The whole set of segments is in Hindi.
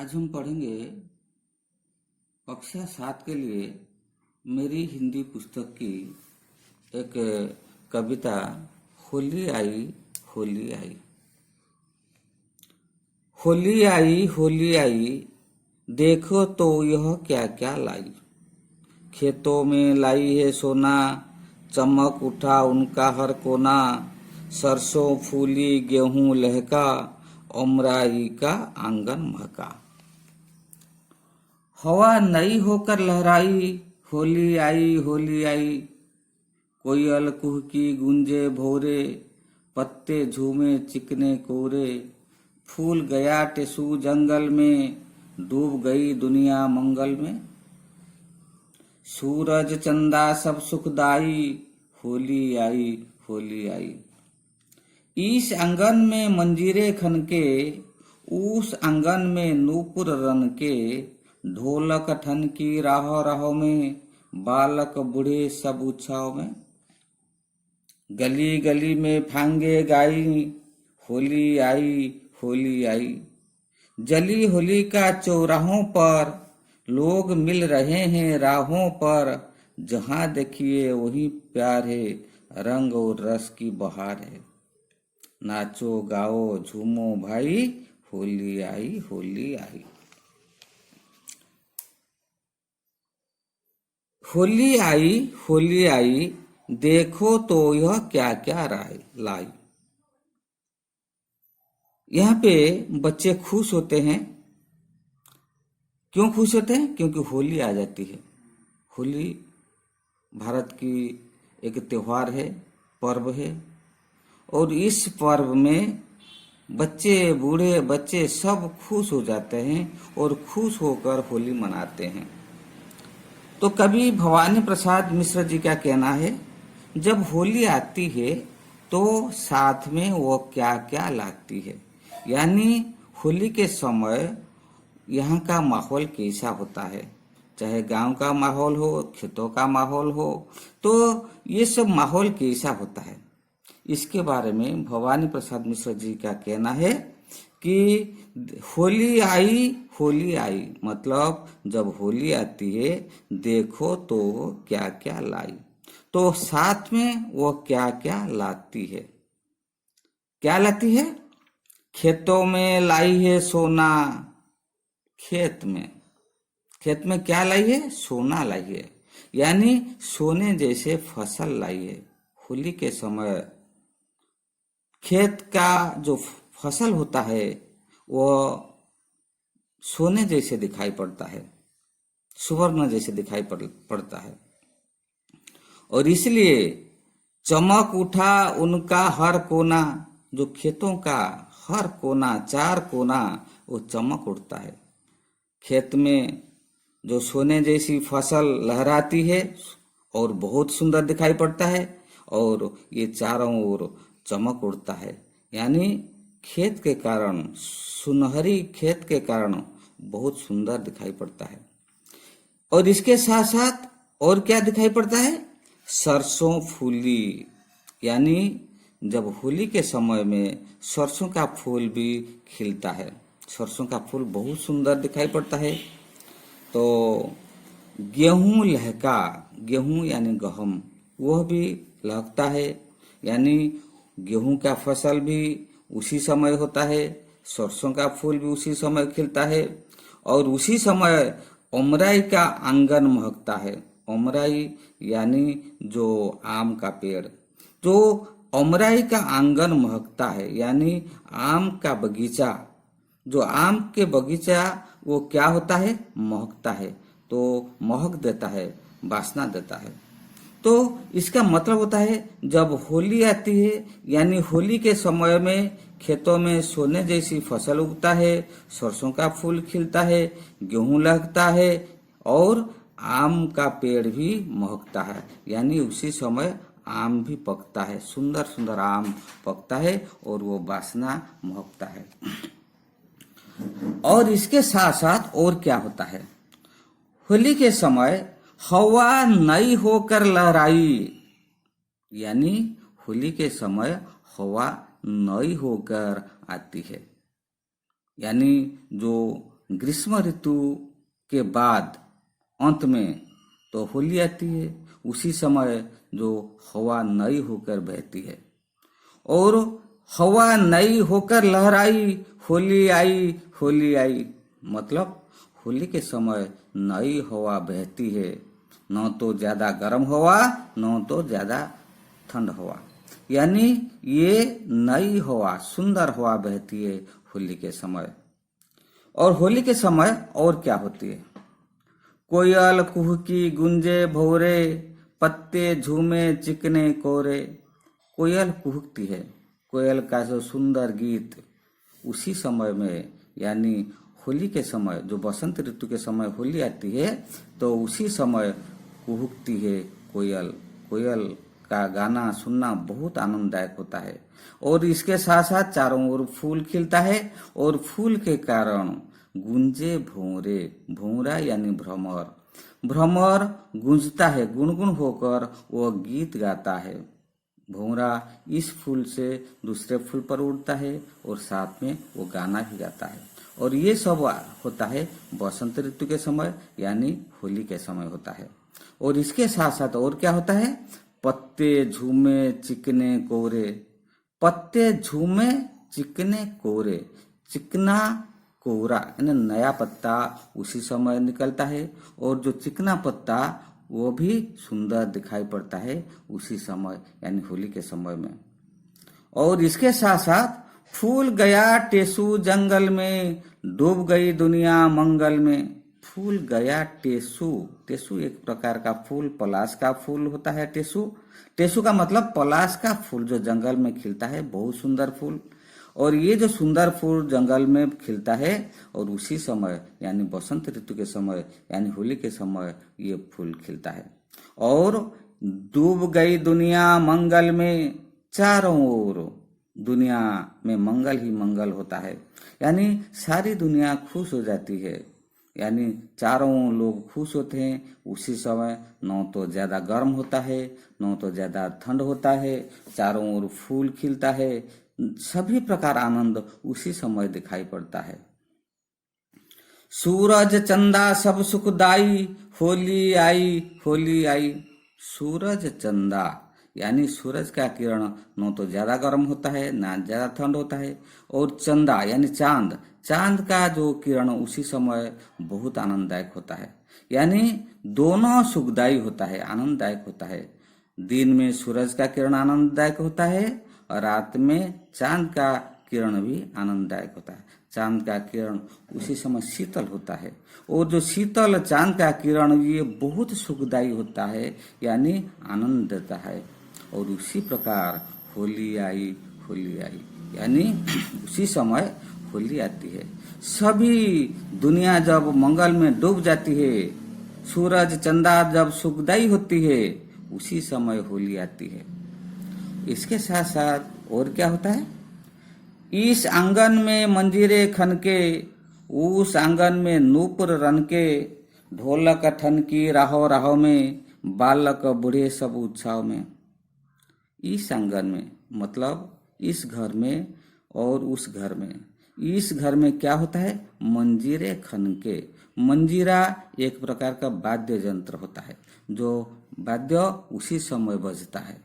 आज हम पढ़ेंगे कक्षा 7 के लिए मेरी हिंदी पुस्तक की एक कविता होली आई होली आई। होली आई देखो तो यह क्या क्या लाई। खेतों में लाई है सोना, चमक उठा उनका हर कोना। सरसों फूली गेहूं लहका, अमराई का आंगन महका। हवा नई होकर लहराई, होली आई। कोयल कुहकी गूंजे भोरे, पत्ते झूमे चिकने कोरे। फूल गया टेसू जंगल में, डूब गई दुनिया मंगल में। सूरज चंदा सब सुखदाई, होली आई। इस आंगन में मंजीरे खनके, उस आंगन में नूपुर रन के। ढोलक ठन की राह राह में, बालक बूढ़े सब उत्सव में। गली गली में फांगे गाई, होली आई। जली होली का चौराहों पर, लोग मिल रहे हैं राहों पर। जहां देखिए वही प्यार है, रंग और रस की बहार है। नाचो गाओ झूमो भाई, होली आई होली आई। होली आई देखो तो यह क्या क्या लाई। यहाँ पे बच्चे खुश होते हैं। क्यों खुश होते हैं? क्योंकि होली आ जाती है। होली भारत की एक त्योहार है, पर्व है। और इस पर्व में बच्चे बूढ़े बच्चे सब खुश हो जाते हैं और खुश होकर होली मनाते हैं। तो कवि भवानी प्रसाद मिश्र जी का कहना है, जब होली आती है तो साथ में वो क्या क्या लाती है। यानी होली के समय यहाँ का माहौल कैसा होता है, चाहे गांव का माहौल हो, खेतों का माहौल हो, तो ये सब माहौल कैसा होता है, इसके बारे में भवानी प्रसाद मिश्र जी का कहना है कि होली आई मतलब जब होली आती है देखो तो क्या क्या लाई। तो साथ में वो क्या क्या लाती है। क्या लाती है? खेतों में लाई है सोना। खेत में क्या लाई है? सोना लाई है, यानी सोने जैसे फसल लाई है। होली के समय खेत का जो फसल होता है वो सोने जैसे दिखाई पड़ता है, सुवर्ण जैसे दिखाई पड़ता है। और इसलिए चमक उठा उनका हर कोना। जो खेतों का हर कोना, चार कोना, वो चमक उठता है। खेत में जो सोने जैसी फसल लहराती है और बहुत सुंदर दिखाई पड़ता है, और ये चारों ओर चमक उड़ता है। यानी खेत के कारण, सुनहरी खेत के कारण बहुत सुंदर दिखाई पड़ता है। और इसके साथ साथ और क्या दिखाई पड़ता है? सरसों फूली। यानी जब होली के समय में सरसों का फूल भी खिलता है। सरसों का फूल बहुत सुंदर दिखाई पड़ता है। तो गेहूं लहका, गेहूं यानी गहम, वह भी लहकता है। यानी गेहूं का फसल भी उसी समय होता है, सरसों का फूल भी उसी समय खिलता है। और उसी समय अमराई का आंगन महकता है। अमराई यानी जो आम का पेड़, जो अमराई का आंगन महकता है, यानी आम का बगीचा, जो आम के बगीचा वो क्या होता है? महकता है। तो महक देता है, वासना देता है। तो इसका मतलब होता है जब होली आती है, यानी होली के समय में खेतों में सोने जैसी फसल उगता है, सरसों का फूल खिलता है, गेहूं लगता है और आम का पेड़ भी महकता है। यानी उसी समय आम भी पकता है, सुंदर सुंदर आम पकता है और वो वासना महकता है। और इसके साथ साथ और क्या होता है? होली के समय हवा नई होकर लहराई। यानी होली के समय हवा नई होकर आती है। यानी जो ग्रीष्म ऋतु के बाद अंत में तो होली आती है। उसी समय जो हवा नई होकर बहती है और हवा नई होकर लहराई, होली आई, होली आई। मतलब होली के समय नई हवा बहती है, न तो ज्यादा गर्म हवा न तो ज्यादा ठंड हवा, यानी ये नई हवा, सुंदर हवा बहती है होली के समय। और होली के समय और क्या होती है? कोयल कुहकी गुंजे भोरे, पत्ते झूमे चिकने कोरे। कोयल कुहकती है, कोयल का जो सुंदर गीत उसी समय में, यानी होली के समय, जो बसंत ऋतु के समय होली आती है तो उसी समय कुहकती है कोयल। कोयल का गाना सुनना बहुत आनंददायक होता है। और इसके साथ साथ चारों ओर फूल खिलता है और फूल के कारण गूंजे भौरे, भौरा यानी भ्रमर, भ्रमर गूंजता है, गुनगुन होकर वह गीत गाता है। भौरा इस फूल से दूसरे फूल पर उड़ता है और साथ में वो गाना भी गाता है। और ये सब होता है बसंत ऋतु के समय, यानी होली के समय होता है। और इसके साथ साथ और क्या होता है? पत्ते झूमे चिकने कोरे। पत्ते झूमे चिकने कोरे, चिकना कोरा यानी नया पत्ता उसी समय निकलता है और जो चिकना पत्ता वो भी सुंदर दिखाई पड़ता है उसी समय, यानी होली के समय में। और इसके साथ साथ फूल गया टेसू जंगल में, डूब गई दुनिया मंगल में। फूल गया टेसू, टेसू एक प्रकार का फूल, पलाश का फूल होता है टेसू। टेसू का मतलब पलाश का फूल जो जंगल में खिलता है, बहुत सुंदर फूल। और ये जो सुंदर फूल जंगल में खिलता है और उसी समय यानी बसंत ऋतु के समय यानी होली के समय ये फूल खिलता है। और डूब गई दुनिया मंगल में, चारों ओर दुनिया में मंगल ही मंगल होता है, यानी सारी दुनिया खुश हो जाती है, यानी चारों लोग खुश होते हैं उसी समय। न तो ज्यादा गर्म होता है न तो ज्यादा ठंड होता है, चारों ओर फूल खिलता है, सभी प्रकार आनंद उसी समय दिखाई पड़ता है। सूरज चंदा सब सुखदाई, होली आई, होली आई। सूरज चंदा यानी सूरज का किरण न तो ज्यादा गर्म होता है ना ज्यादा ठंड होता है। और चंदा यानी चांद, चांद का जो किरण उसी समय बहुत आनंददायक होता है, यानी दोनों सुखदायी होता है, आनंददायक होता है। दिन में सूरज का किरण आनंददायक होता है और रात में चांद का किरण भी आनंददायक होता है। चांद का किरण उसी समय शीतल होता है और जो शीतल चांद का किरण ये बहुत सुखदायी होता है, यानी आनंद देता है। और उसी प्रकार होली आई, होली आई, यानी उसी समय होली आती है। सभी दुनिया जब मंगल में डूब जाती है, सूरज चंदा जब सुखदायी होती है, उसी समय होली आती है। इसके साथ साथ और क्या होता है? इस आंगन में मंजीरे खनके, उस आंगन में नूपुर रनके, ढोलक ठनकी राहो राहो में, बालक बूढ़े सब उत्सव में। इस आंगन में मतलब इस घर में और उस घर में। इस घर में क्या होता है? मंजीरे खनके। मंजीरा एक प्रकार का वाद्य यंत्र होता है, जो वाद्य उसी समय बजता है।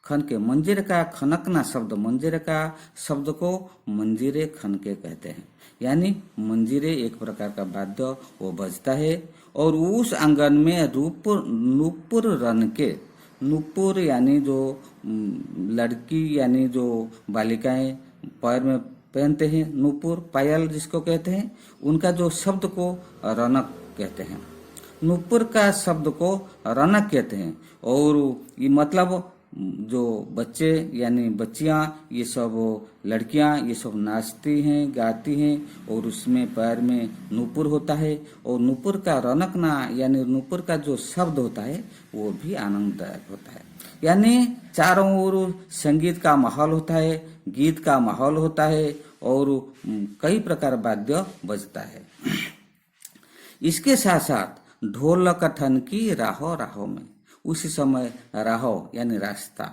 खनके, मंजीरे का खनकना शब्द, मंजीरे का शब्द को मंजीरे खनके कहते हैं, यानी मंजीरे एक प्रकार का वाद्य वो बजता है। और उस आंगन में नूपुर रनके, नूपुर यानी जो लड़की यानी जो बालिकाएं पैर में पहनते हैं, नूपुर पायल जिसको कहते हैं, उनका जो शब्द को रनक कहते हैं। नूपुर का शब्द को रनक कहते हैं। और ये मतलब जो बच्चे यानी बच्चियां, ये सब लड़कियां, ये सब नाचती हैं गाती हैं और उसमें पैर में नूपुर होता है। और नूपुर का रनकना यानी नूपुर का जो शब्द होता है वो भी आनंददायक होता है, यानी चारों ओर संगीत का माहौल होता है, गीत का माहौल होता है और कई प्रकार वाद्य बजता है। इसके साथ साथ ढोलक ठनकी राहो राहो में, उसी समय राहो यानी रास्ता,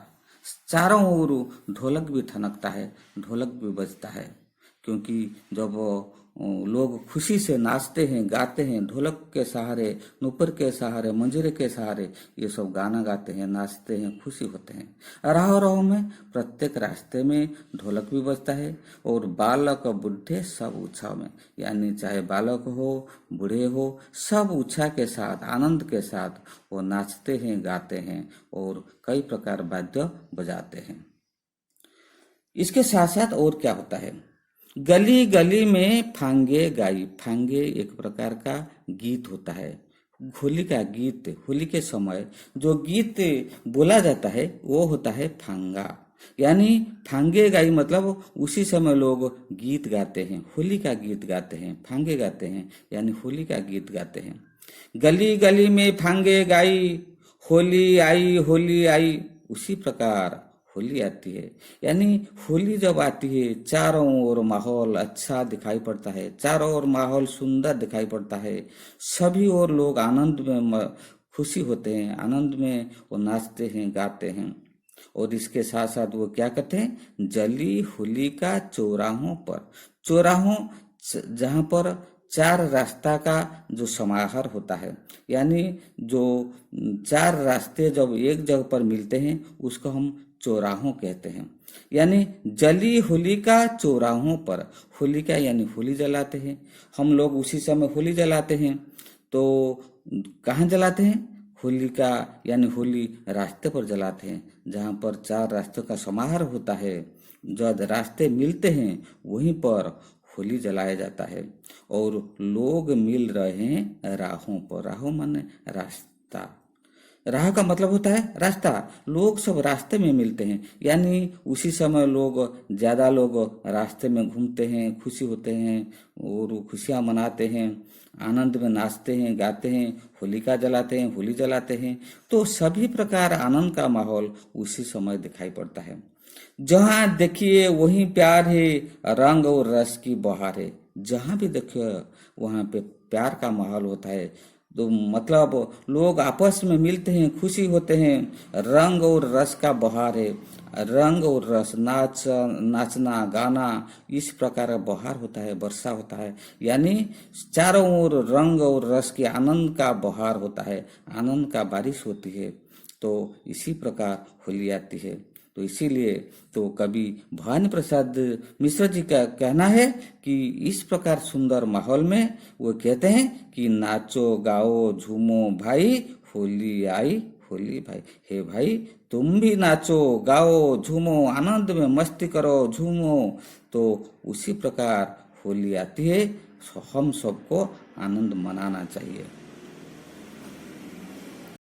चारों ओर ढोलक भी ठनकता है, ढोलक भी बजता है, क्योंकि जब लोग खुशी से नाचते हैं, गाते हैं, ढोलक के सहारे, नुपुर के सहारे, मंजीरे के सहारे ये सब गाना गाते हैं, नाचते हैं, खुशी होते हैं। राहों राहों में प्रत्येक रास्ते में ढोलक भी बजता है और बालक बूढ़े सब उत्साह में, यानी चाहे बालक हो बूढ़े हो, सब उत्साह के साथ आनंद के साथ वो नाचते हैं, गाते हैं और कई प्रकार वाद्य बजाते हैं। इसके साथ साथ और क्या होता है, गली गली में फांगे गाई। फांगे एक प्रकार का गीत होता है, होली का गीत। होली के समय जो गीत बोला जाता है वो होता है फांगा, यानी फांगे गाई मतलब उसी समय लोग गीत गाते हैं, होली का गीत गाते हैं, फांगे गाते हैं, यानी होली का गीत गाते हैं। गली गली में फांगे गाई, होली आई, उसी प्रकार होली आती है। यानी होली जब आती है चारों ओर माहौल अच्छा दिखाई पड़ता है, चारों ओर माहौल सुंदर दिखाई पड़ता है, सभी ओर लोग आनंद में खुशी होते हैं, आनंद में वो नाचते हैं, गाते हैं। और इसके साथ साथ वो क्या कहते हैं, जली होली का चौराहों पर। चौराहों जहाँ पर चार रास्ता का जो समाहार होता है, यानी जो चार रास्ते जब एक जगह पर मिलते हैं उसको हम चौराहों कहते हैं। यानी जली होली का चौराहों पर, होली का यानी होली जलाते हैं हम लोग, उसी समय होली जलाते हैं। तो कहाँ जलाते हैं, होली का यानी होली रास्ते पर जलाते हैं, जहाँ पर चार रास्तों का समाहार होता है, जब रास्ते मिलते हैं वहीं पर होली जलाया जाता है। और लोग मिल रहे हैं राहों पर। राहों माने रास्ता, राह का मतलब होता है रास्ता, लोग सब रास्ते में मिलते हैं, यानी उसी समय लोग ज्यादा लोग रास्ते में घूमते हैं, खुशी होते हैं और खुशियां मनाते हैं, आनंद में नाचते हैं, गाते हैं, होलिका जलाते हैं, होली जलाते हैं। तो सभी प्रकार आनंद का माहौल उसी समय दिखाई पड़ता है। जहाँ देखिए वहीं प्यार है, रंग और रस की बहार है। जहाँ भी देखिए वहाँ पे प्यार का माहौल होता है। तो मतलब लोग आपस में मिलते हैं, खुशी होते हैं, रंग और रस का बहार है। रंग और रस, नाचना गाना, इस प्रकार का बहार होता है, वर्षा होता है, यानी चारों ओर रंग और रस के आनंद का बहार होता है, आनंद का बारिश होती है। तो इसी प्रकार होली आती है। तो इसीलिए तो कवि भवानी प्रसाद मिश्र जी का कहना है कि इस प्रकार सुंदर माहौल में वो कहते हैं कि नाचो गाओ झूमो भाई, होली आई होली भाई। हे भाई तुम भी नाचो गाओ झूमो, आनंद में मस्ती करो, झूमो। तो उसी प्रकार होली आती है, हम सबको आनंद मनाना चाहिए।